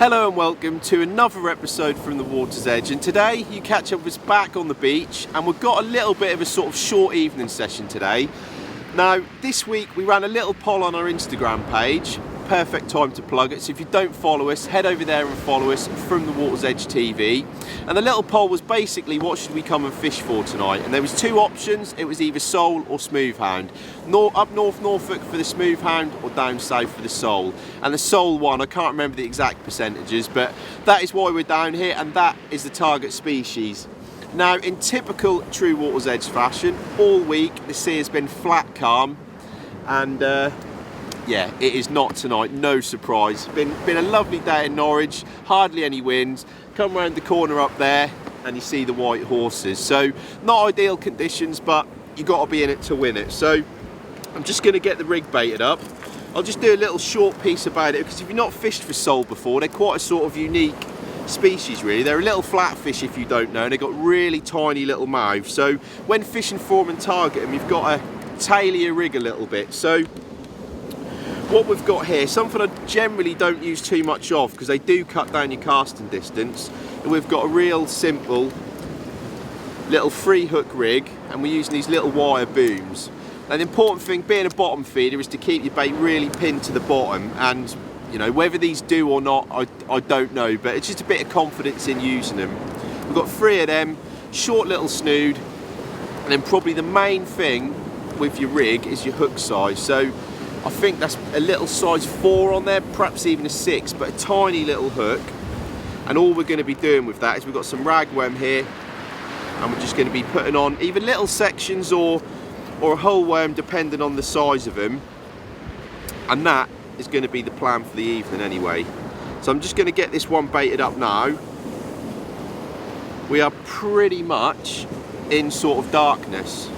Hello and welcome to another episode from the Water's Edge, and today you catch up with us back on the beach, and we've got a little bit of a sort of short evening session today. Now this week we ran a little poll on our Instagram page, perfect time to plug it, so if you don't follow us, head over there and follow us from the Water's Edge TV. And the little poll was basically, what should we come and fish for tonight? And there was two options, it was either sole or smooth hound. Up north Norfolk for the smooth hound or down south for the sole. And the sole one, I can't remember the exact percentages, but that is why we're down here, and that is the target species. Now in typical true Water's Edge fashion, all week the sea has been flat calm, and yeah, it is not tonight, no surprise. Been a lovely day in Norwich, hardly any wind. Come round the corner up there and you see the white horses. So not ideal conditions, but you got to be in it to win it. So I'm just going to get the rig baited up. I'll just do a little short piece about it, because if you've not fished for sole before, they're quite a sort of unique species really. They're a little flatfish if you don't know, and they've got really tiny little mouths. So when fishing for them and target them, you've got to tailor your rig a little bit. So what we've got here, something I generally don't use too much of because they do cut down your casting distance, and we've got a real simple little free hook rig, and we're using these little wire booms. And the important thing, being a bottom feeder, is to keep your bait really pinned to the bottom, and you know, whether these do or not, I don't know, but it's just a bit of confidence in using them. We've got three of them, short little snood, and then probably the main thing with your rig is your hook size. So I think that's a little size 4 on there, perhaps even a 6, but a tiny little hook. And all we're going to be doing with that is we've got some ragworm here, and we're just going to be putting on either little sections or a whole worm, depending on the size of them. And that is going to be the plan for the evening anyway. So I'm just going to get this one baited up now. We are pretty much in sort of darkness.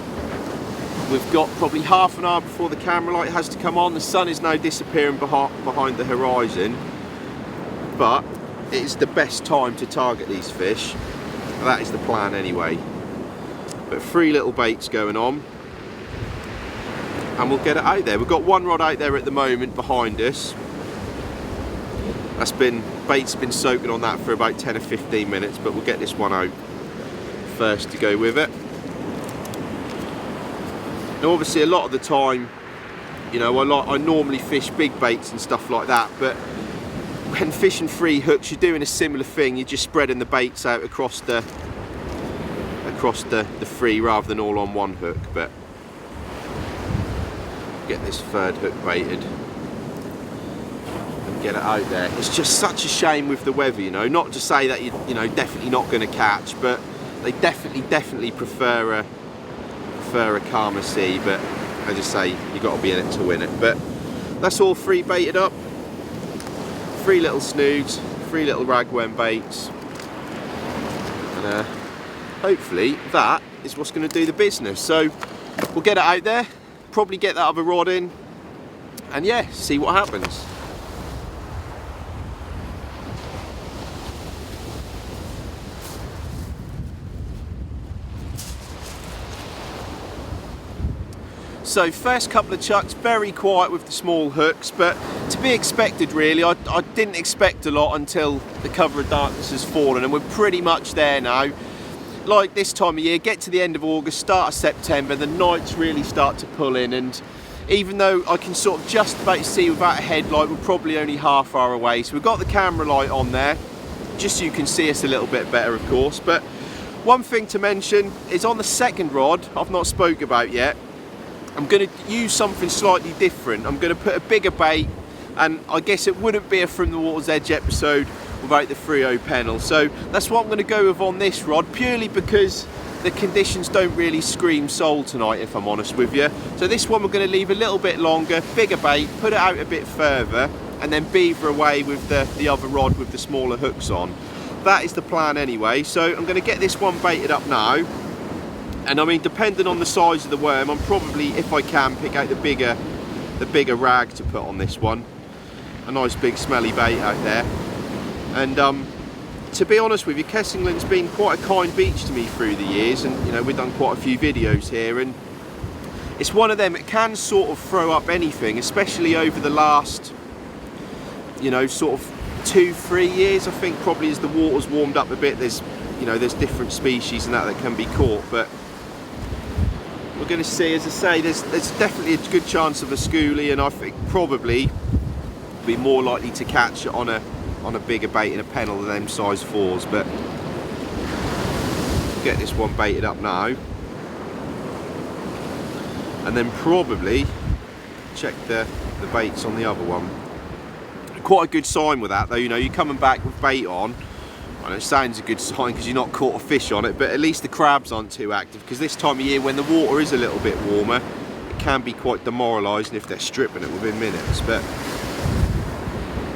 We've got probably half an hour before the camera light has to come on. The sun is now disappearing behind the horizon, but it is the best time to target these fish. That is the plan anyway. But 3 little baits going on, and we'll get it out there. We've got one rod out there at the moment behind us. Bait's been soaking on that for about 10 or 15 minutes, but we'll get this one out first to go with it. Now obviously a lot of the time, you know, I normally fish big baits and stuff like that, but when fishing free hooks, you're doing a similar thing. You're just spreading the baits out across the free rather than all on one hook. But get this third hook baited and get it out there. It's just such a shame with the weather, you know. Not to say that you know definitely not going to catch, but they definitely prefer a calmer sea. But as I say, you got to be in it to win it. But that's all 3 baited up. 3 little snoods, 3 little ragworm baits, and hopefully that is what's going to do the business. So we'll get it out there, probably get that other rod in, and yeah, see what happens. So first couple of chucks, very quiet with the small hooks, but to be expected really. I didn't expect a lot until the cover of darkness has fallen, and we're pretty much there now. Like this time of year, get to the end of August, start of September, the nights really start to pull in, and even though I can sort of just about see without a headlight, we're probably only half hour away. So we've got the camera light on there, just so you can see us a little bit better of course. But one thing to mention is on the second rod, I've not spoke about yet, I'm going to use something slightly different. I'm going to put a bigger bait, and I guess it wouldn't be a From the Water's Edge episode without the 3/0 pennel. So that's what I'm going to go with on this rod, purely because the conditions don't really scream sole tonight, if I'm honest with you. So this one we're going to leave a little bit longer, bigger bait, put it out a bit further, and then beaver away with the other rod with the smaller hooks on. That is the plan anyway. So I'm going to get this one baited up now. And I mean, depending on the size of the worm, I'm probably, if I can, pick out the bigger rag to put on this one. A nice big smelly bait out there. And to be honest with you, Kessingland's been quite a kind beach to me through the years, and you know, we've done quite a few videos here, and it's one of them, it can sort of throw up anything, especially over the last, you know, sort of 2-3 years, I think. Probably as the water's warmed up a bit, there's different species and that can be caught, but we're going to see. As I say, there's definitely a good chance of a schoolie, and I think probably be more likely to catch it on a bigger bait in a pennel than them size 4s. But get this one baited up now, and then probably check the baits on the other one. Quite a good sign with that though, you're coming back with bait on. And it sounds a good sign because you're not caught a fish on it, but at least the crabs aren't too active, because this time of year when the water is a little bit warmer, it can be quite demoralising if they're stripping it within minutes. But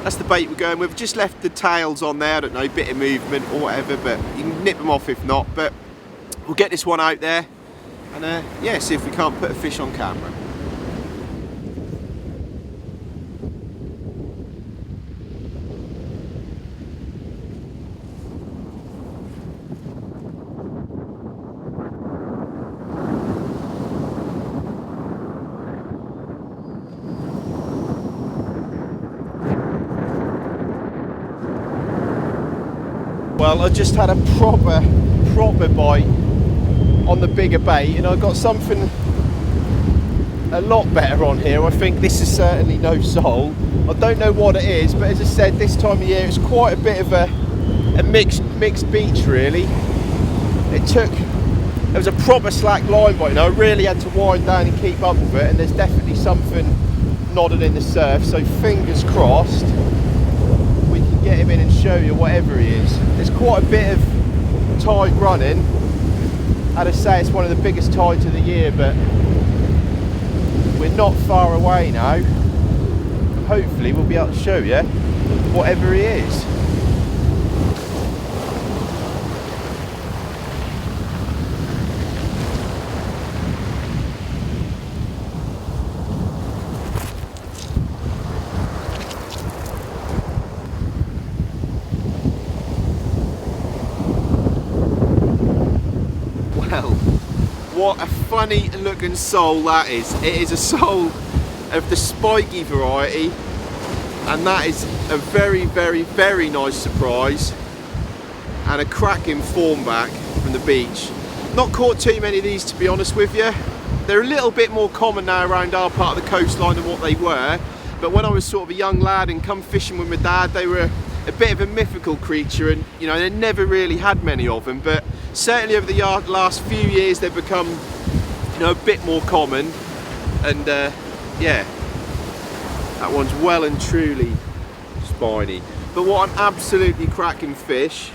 that's the bait we're going with. Just left the tails on there, I don't know, bit of movement or whatever, but you can nip them off if not. But we'll get this one out there and yeah, see if we can't put a fish on camera. Well, I just had a proper bite on the bigger bait, and I got something a lot better on here. I think this is certainly no sole. I don't know what it is, but as I said, this time of year it's quite a bit of a mixed beach really. There was a proper slack line bite, and I really had to wind down and keep up with it, and there's definitely something nodding in the surf, so fingers crossed we can get him in and show you whatever he is. There's quite a bit of tide running. I'd say it's one of the biggest tides of the year, but we're not far away now. Hopefully we'll be able to show you whatever he is. Well, what a funny looking sole that is. It is a sole of the spiky variety, and that is a very, very, very nice surprise, and a cracking form back from the beach. Not caught too many of these, to be honest with you. They're a little bit more common now around our part of the coastline than what they were, but when I was sort of a young lad and come fishing with my dad, they were a bit of a mythical creature, and they never really had many of them, but certainly over the last few years they've become a bit more common, and yeah, that one's well and truly spiny. But what an absolutely cracking fish,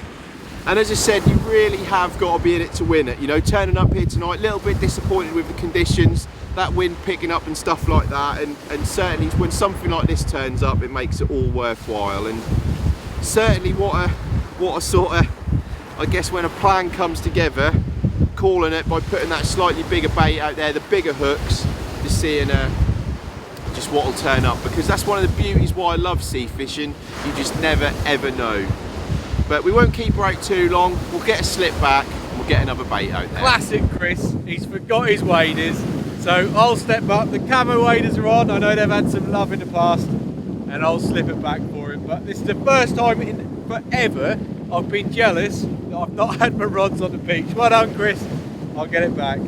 and as I said, you really have got to be in it to win it. Turning up here tonight, a little bit disappointed with the conditions, that wind picking up and stuff like that, and certainly when something like this turns up, it makes it all worthwhile. And certainly what a sort of, I guess when a plan comes together, calling it by putting that slightly bigger bait out there, the bigger hooks, just seeing just what will turn up, because that's one of the beauties why I love sea fishing. You just never ever know. But we won't keep her out too long. We'll get a slip back and we'll get another bait out there. Classic Chris, he's forgot his waders, so I'll step up. The camo waders are on. I know they've had some love in the past, and I'll slip it back for him. But this is the first time in forever I've been jealous that I've not had my rods on the beach. Well done, Chris. I'll get it back.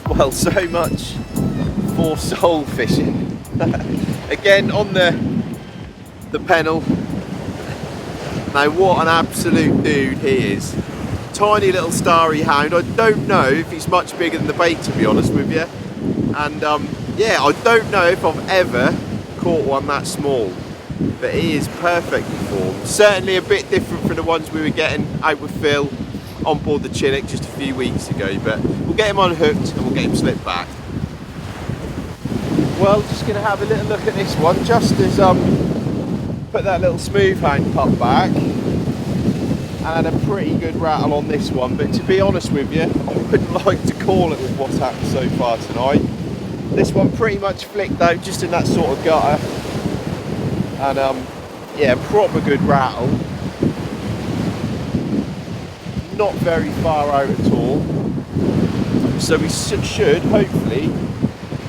Well, so much for sole fishing. Again on the pennel. Now what an absolute dude he is. Tiny little starry hound. I don't know if he's much bigger than the bait, to be honest with you. And yeah, I don't know if I've ever caught one that small. but he is perfectly formed. Certainly a bit different from the ones we were getting out with Phil on board the Chinook just a few weeks ago, but we'll get him unhooked and we'll get him slipped back. Well, just going to have a little look at this one, just as put that little smooth hand pup back, and a pretty good rattle on this one, but to be honest with you, I wouldn't like to call it with what's happened so far tonight. This one pretty much flicked out just in that sort of gutter, and yeah, proper good rattle. Not very far out at all, so we should hopefully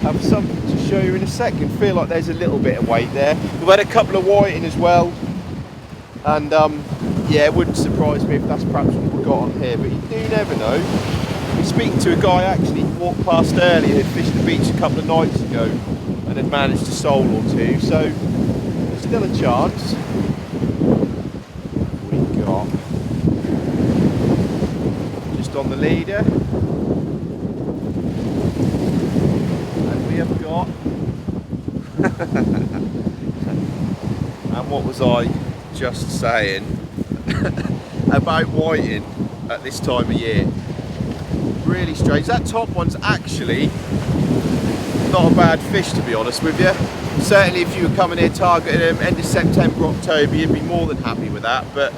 have something to show you in a second. Feel like there's a little bit of weight there. We've had a couple of whiting as well, and yeah, it wouldn't surprise me if that's perhaps what we've got on here, but you do never know. We're speaking to a guy actually who walked past earlier, who'd fished the beach a couple of nights ago and had managed a sole or two, so there's still a chance. We got just on the leader, and we have got and what was I just saying about whiting at this time of year? Really strange. That top one's actually not a bad fish, to be honest with you. Certainly if you were coming here targeting them end of September, October, you'd be more than happy with that, but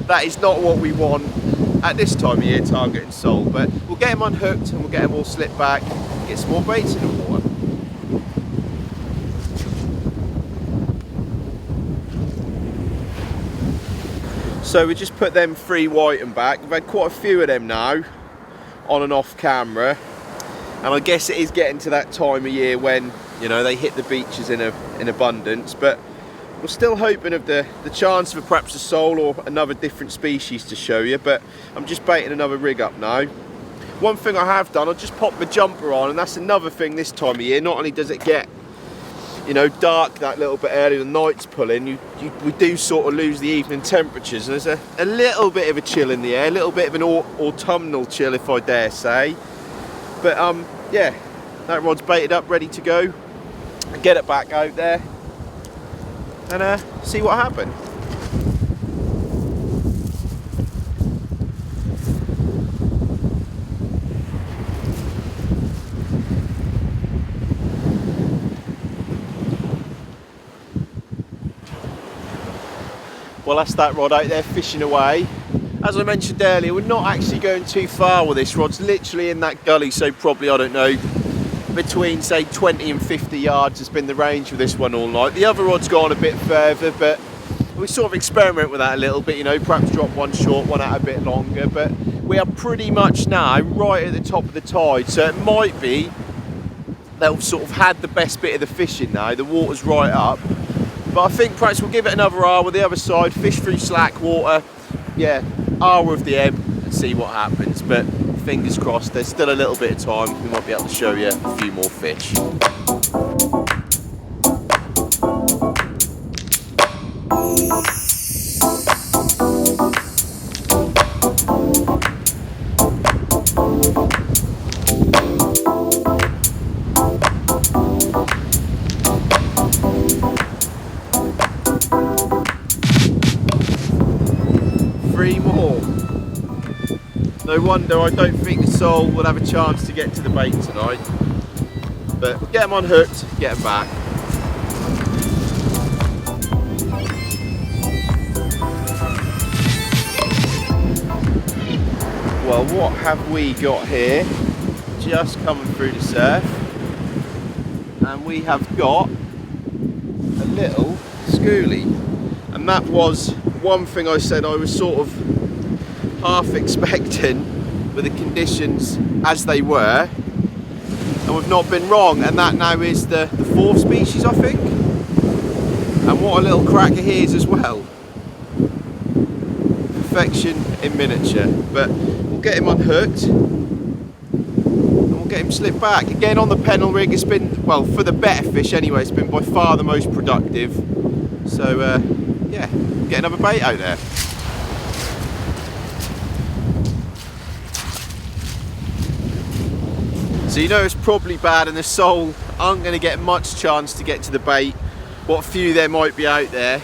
that is not what we want at this time of year targeting sole. But we'll get them unhooked and we'll get them all slipped back, get some more baits in the water. So we just put them 3 whiting back. We've had quite a few of them now on and off camera, and I guess it is getting to that time of year when, you know, they hit the beaches in abundance, but we're still hoping of the chance of perhaps a sole or another different species to show you. But I'm just baiting another rig up now. One thing I have done, I just popped the jumper on, and that's another thing this time of year. Not only does it get, you know, dark that little bit early, the night's pulling, we do sort of lose the evening temperatures, and there's a little bit of a chill in the air, a little bit of an autumnal chill, if I dare say. But yeah, that rod's baited up, ready to go. Get it back out there and see what happened. Well, that's that rod out there fishing away. As I mentioned earlier, we're not actually going too far with this. Rod's literally in that gully, so probably, I don't know, between say 20 and 50 yards has been the range with this one all night. The other rod's gone a bit further, but we sort of experiment with that a little bit, you know, perhaps drop one short, one out a bit longer, but we are pretty much now right at the top of the tide, so it might be that we've sort of had the best bit of the fishing now, the water's right up. But I think perhaps we'll give it another hour with the other side, fish through slack water, yeah, hour of the ebb and see what happens. But fingers crossed, there's still a little bit of time, we might be able to show you a few more fish. No wonder I don't think the sole will have a chance to get to the bait tonight. But we'll get them unhooked, get them back. Well, what have we got here? Just coming through the surf. And we have got a little schoolie. And that was one thing I said I was sort of half expecting with the conditions as they were, and we've not been wrong, and that now is the 4th species, I think. And what a little cracker he is as well. Perfection in miniature. But we'll get him unhooked and we'll get him slipped back. Again, on the pennel rig, it's been, well, for the better fish anyway, it's been by far the most productive. So yeah, get another bait out there. So you know it's probably bad, and the sole aren't going to get much chance to get to the bait what few there might be out there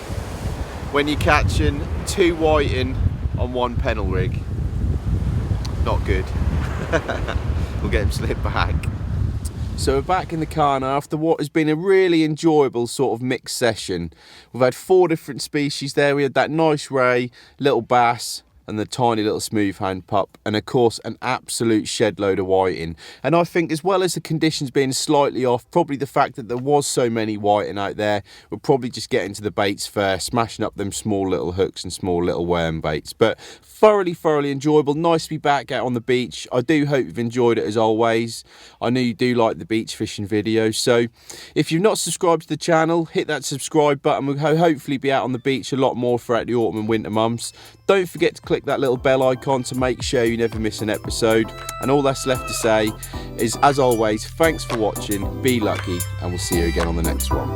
when you're catching 2 whiting on 1 pennel rig. Not good. We'll get him slipped back. So we're back in the car now after what has been a really enjoyable sort of mixed session. We've had 4 different species there. We had that nice ray, little bass, and the tiny little smooth hand pup, and of course an absolute shed load of whiting. And I think, as well as the conditions being slightly off, probably the fact that there was so many whiting out there, we'll probably just get into the baits first, smashing up them small little hooks and small little worm baits. But thoroughly enjoyable. Nice to be back out on the beach. I do hope you've enjoyed it as always. I know you do like the beach fishing videos, so if you've not subscribed to the channel, hit that subscribe button. We'll hopefully be out on the beach a lot more throughout the autumn and winter months. Don't forget to click that little bell icon to make sure you never miss an episode. And all that's left to say is, as always, thanks for watching, be lucky, and we'll see you again on the next one.